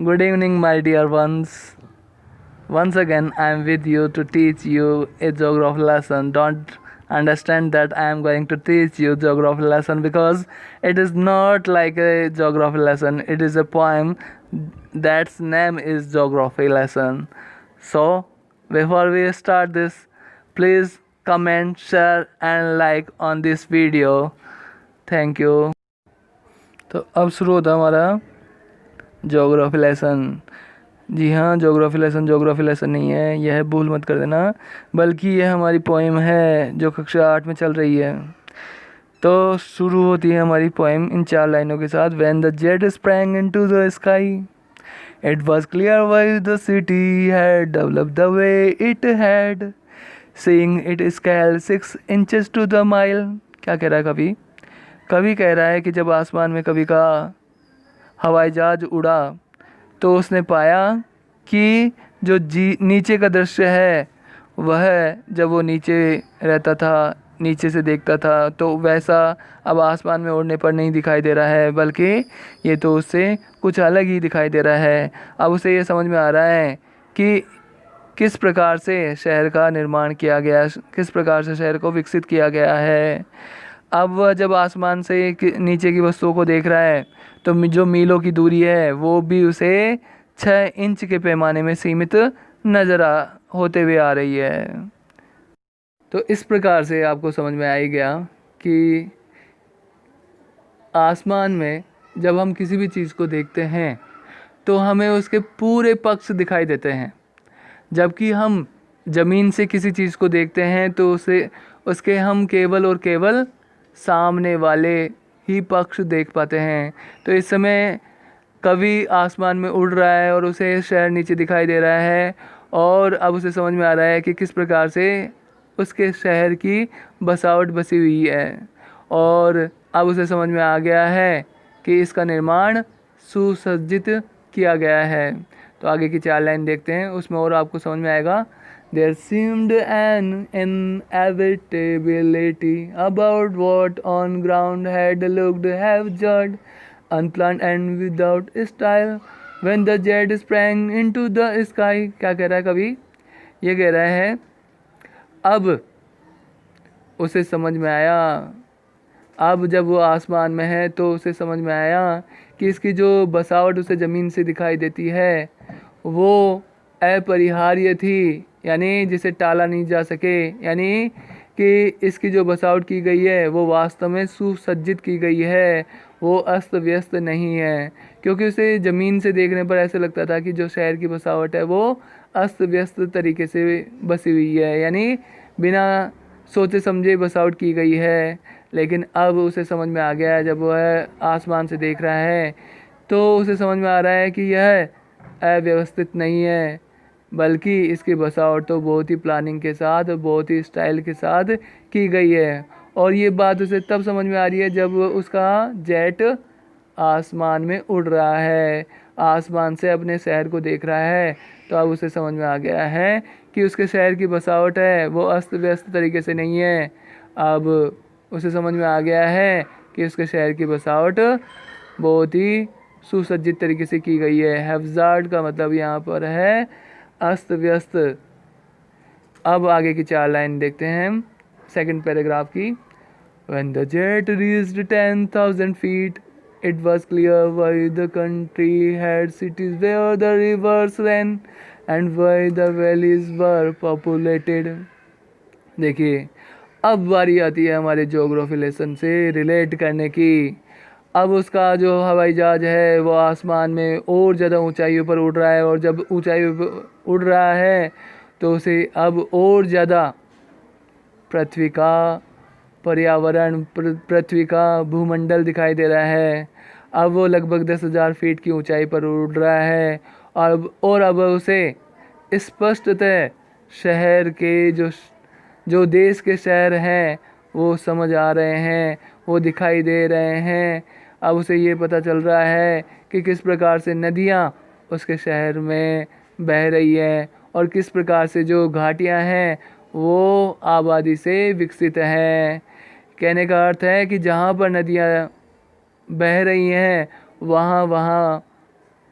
Good evening, my dear ones. Once again, I am with you to teach you a geography lesson. Don't understand that I am going to teach you geography lesson because it is not like a geography lesson. It is a poem that's name is geography lesson. So, before we start this, please comment, share and like on this video. Thank you. तो अब शुरू होता है हमारा geography lesson. जी हाँ, geography lesson नहीं है, यह भूल मत कर देना, बल्कि यह हमारी पोएम है जो कक्षा 8 में चल रही है। तो शुरू होती है हमारी पोएम इन 4 लाइनों के साथ। When the jet sprang into the sky it was clear why the city had developed the way it had, seeing it scale 6 inches to the mile. क्या कह रहा है कवि? कवि कह रहा है कि जब आसमान में कवि का हवाई जहाज उड़ा तो उसने पाया कि जो नीचे का दृश्य है वह जब वो नीचे रहता था, नीचे से देखता था, तो वैसा अब आसमान में उड़ने पर नहीं दिखाई दे रहा है, बल्कि ये तो उससे कुछ अलग ही दिखाई दे रहा है। अब उसे ये समझ में आ रहा है कि किस प्रकार से शहर का निर्माण किया गया, किस प्रकार से शहर को विकसित किया गया है। अब वह जब आसमान से नीचे की वस्तुओं को देख रहा है तो जो मीलों की दूरी है वो भी उसे 6 इंच के पैमाने में सीमित नज़र होते हुए आ रही है। तो इस प्रकार से आपको समझ में आ ही गया कि आसमान में जब हम किसी भी चीज़ को देखते हैं तो हमें उसके पूरे पक्ष दिखाई देते हैं, जबकि हम ज़मीन से किसी चीज़ को देखते हैं तो उसके हम केवल और केवल सामने वाले ही पक्ष देख पाते हैं। तो इस समय कवि आसमान में उड़ रहा है और उसे शहर नीचे दिखाई दे रहा है, और अब उसे समझ में आ रहा है कि किस प्रकार से उसके शहर की बसावट बसी हुई है, और अब उसे समझ में आ गया है कि इसका निर्माण सुसज्जित किया गया है। तो आगे की 4 लाइन देखते हैं, उसमें और आपको समझ में आएगा। There seemed an inevitability about what on ground had looked hazard, unplanned and without style, when the jet sprang into the sky। क्या कह रहा है कवि? ये कह रहा है अब उसे समझ में आया, अब जब वो आसमान में है तो उसे समझ में आया कि इसकी जो बसावट उसे ज़मीन से दिखाई देती है वो अपरिहार्य थी, यानी जिसे टाला नहीं जा सके, यानी कि इसकी जो बसावट की गई है वो वास्तव में सुसज्जित की गई है, वो अस्त व्यस्त नहीं है। क्योंकि उसे ज़मीन से देखने पर ऐसे लगता था कि जो शहर की बसावट है वो अस्त व्यस्त तरीके से बसी हुई है, यानी बिना सोचे समझे बसावट की गई है। लेकिन अब उसे समझ में आ गया है, जब वह आसमान से देख रहा है तो उसे समझ में आ रहा है कि यह अव्यवस्थित नहीं है, बल्कि इसकी बसावट तो बहुत ही प्लानिंग के साथ, बहुत ही स्टाइल के साथ की गई है। और ये बात उसे तब समझ में आ रही है जब उसका जेट आसमान में उड़ रहा है, आसमान से अपने शहर को देख रहा है। तो अब उसे समझ में आ गया है कि उसके शहर की बसावट है वो अस्त व्यस्त तरीके से नहीं है। अब उसे समझ में आ गया है कि उसके शहर की बसावट बहुत ही सुसज्जित तरीके से की गई है। हैज़ार्ड का मतलब यहाँ पर है अस्त व्यस्त। अब आगे की 4 लाइन देखते हैं सेकंड पैराग्राफ की। When the jet reached 10,000 feet, it was clear why the country had cities where the rivers ran and why the valleys were populated। देखिए, अब बारी आती है हमारे ज्योग्राफी लेसन से रिलेट करने की। अब उसका जो हवाई जहाज़ है वो आसमान में और ज़्यादा ऊंचाइयों पर उड़ रहा है, और जब ऊंचाइयों पर उड़ रहा है तो उसे अब और ज़्यादा पृथ्वी का पर्यावरण, पृथ्वी का भूमंडल दिखाई दे रहा है। अब वो लगभग 10,000 फीट की ऊंचाई पर उड़ रहा है, और अब उसे स्पष्टतः शहर के जो देश के शहर हैं वो समझ आ रहे हैं, वो दिखाई दे रहे हैं। अब उसे ये पता चल रहा है कि किस प्रकार से नदियाँ उसके शहर में बह रही हैं, और किस प्रकार से जो घाटियाँ हैं वो आबादी से विकसित हैं। कहने का अर्थ है कि जहाँ पर नदियाँ बह रही हैं वहाँ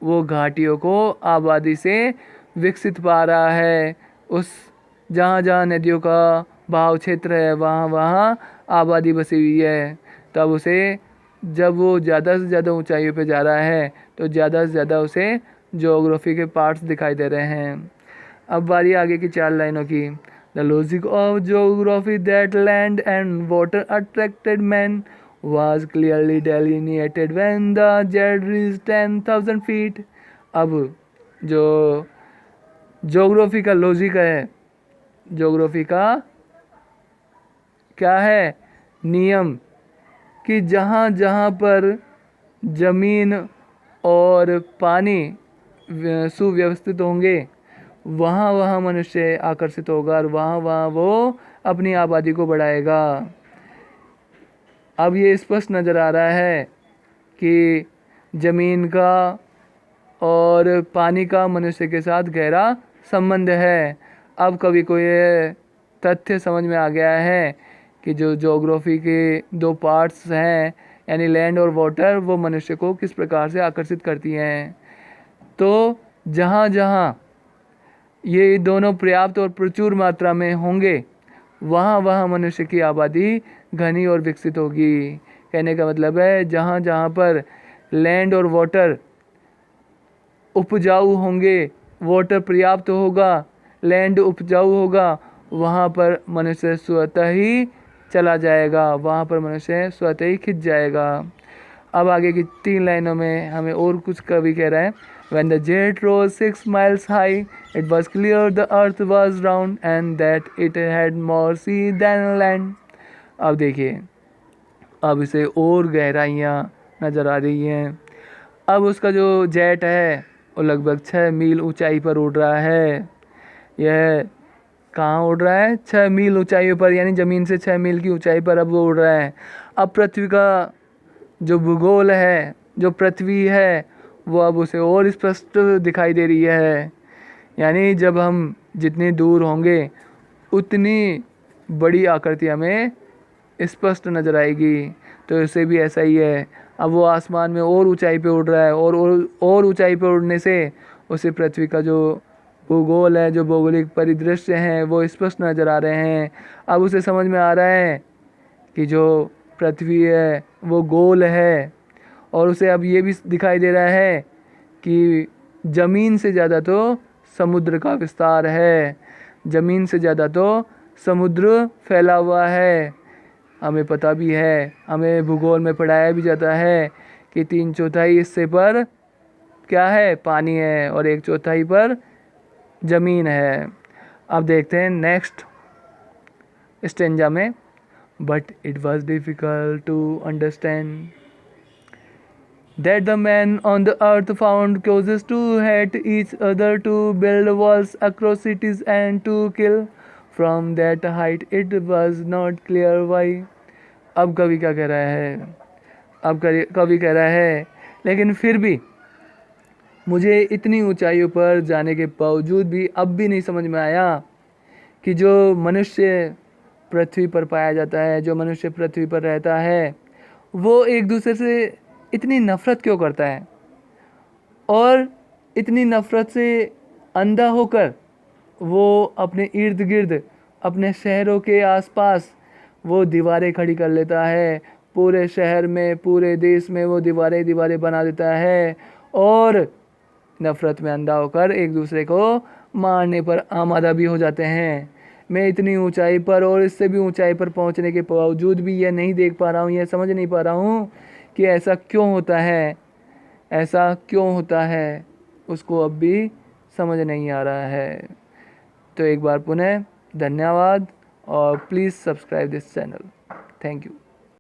वो घाटियों को आबादी से विकसित पा रहा है। उस जहाँ जहाँ नदियों का बहाव क्षेत्र है वहाँ वहाँ आबादी बसी हुई है। तब उसे जब वो ज़्यादा से ज़्यादा ऊंचाइयों पे जा रहा है तो ज़्यादा से ज़्यादा उसे ज्योग्राफी के पार्ट्स दिखाई दे रहे हैं। अब बारी आगे की 4 लाइनों की। The logic of geography that land and water attracted man was clearly delineated when the jet reached 10,000 feet। अब जो ज्योग्राफी का लॉजिक है, ज्योग्राफी का क्या है नियम, कि जहाँ जहाँ पर ज़मीन और पानी सुव्यवस्थित होंगे वहाँ वहाँ मनुष्य आकर्षित होगा और वहाँ वहाँ वो अपनी आबादी को बढ़ाएगा। अब ये स्पष्ट नज़र आ रहा है कि ज़मीन का और पानी का मनुष्य के साथ गहरा संबंध है। अब कवि को ये तथ्य समझ में आ गया है कि जो ज्योग्राफी के 2 पार्ट्स हैं यानी लैंड और वाटर, वो मनुष्य को किस प्रकार से आकर्षित करती हैं। तो जहाँ जहाँ ये दोनों पर्याप्त और प्रचुर मात्रा में होंगे वहाँ वहाँ मनुष्य की आबादी घनी और विकसित होगी। कहने का मतलब है जहाँ जहाँ पर लैंड और वाटर उपजाऊ होंगे, वाटर पर्याप्त होगा, लैंड उपजाऊ होगा, वहाँ पर मनुष्य स्वतः ही चला जाएगा, वहाँ पर मनुष्य स्वतः ही खिंच जाएगा। अब आगे की 3 लाइनों में हमें और कुछ कवि कह रहा है। When the jet rose 6 miles high, it was clear the earth was round and that it had more sea than land। अब देखिए, अब इसे और गहराइयाँ नज़र आ रही हैं। अब उसका जो जेट है वो लगभग 6 मील ऊंचाई पर उड़ रहा है। यह कहाँ उड़ रहा है? 6 मील ऊंचाई पर, यानी ज़मीन से 6 मील की ऊंचाई पर अब वो उड़ रहा है। अब पृथ्वी का जो भूगोल है, जो पृथ्वी है, वो अब उसे और स्पष्ट दिखाई दे रही है। यानी जब हम जितनी दूर होंगे उतनी बड़ी आकृति हमें स्पष्ट नज़र आएगी। तो इसे भी ऐसा ही है। अब वो आसमान में और ऊंचाई पे उड़ रहा है और ऊंचाई पे उड़ने से उसे पृथ्वी का जो भूगोल है, जो भौगोलिक परिदृश्य हैं, वो स्पष्ट नज़र आ रहे हैं। अब उसे समझ में आ रहा है कि जो पृथ्वी है वो गोल है, और उसे अब ये भी दिखाई दे रहा है कि ज़मीन से ज़्यादा तो समुद्र का विस्तार है, ज़मीन से ज़्यादा तो समुद्र फैला हुआ है। हमें पता भी है, हमें भूगोल में पढ़ाया भी जाता है कि 3/4 हिस्से पर क्या है? पानी है, और 1/4 पर ज़मीन है। अब देखते हैं नेक्स्ट स्टेंजा में। But it was difficult to understand that the men on the earth found causes to hate each other, to build walls across cities and to kill from that height. It was not clear why। अब कवि क्या कह रहा है? अब कवि कह रहा है लेकिन फिर भी मुझे इतनी ऊंचाइयों पर जाने के बावजूद भी अब भी नहीं समझ में आया कि जो मनुष्य पृथ्वी पर पाया जाता है, जो मनुष्य पृथ्वी पर रहता है, वो एक दूसरे से इतनी नफ़रत क्यों करता है, और इतनी नफ़रत से अंधा होकर वो अपने इर्द गिर्द, अपने शहरों के आसपास वो दीवारें खड़ी कर लेता है। पूरे शहर में, पूरे देश में वो दीवारें बना देता है, और नफ़रत में अंधा होकर एक दूसरे को मारने पर आमादा भी हो जाते हैं। मैं इतनी ऊंचाई पर और इससे भी ऊंचाई पर पहुंचने के बावजूद भी यह नहीं देख पा रहा हूँ, यह समझ नहीं पा रहा हूँ कि ऐसा क्यों होता है, ऐसा क्यों होता है, उसको अब भी समझ नहीं आ रहा है। तो एक बार पुनः धन्यवाद, और please subscribe this channel. Thank you.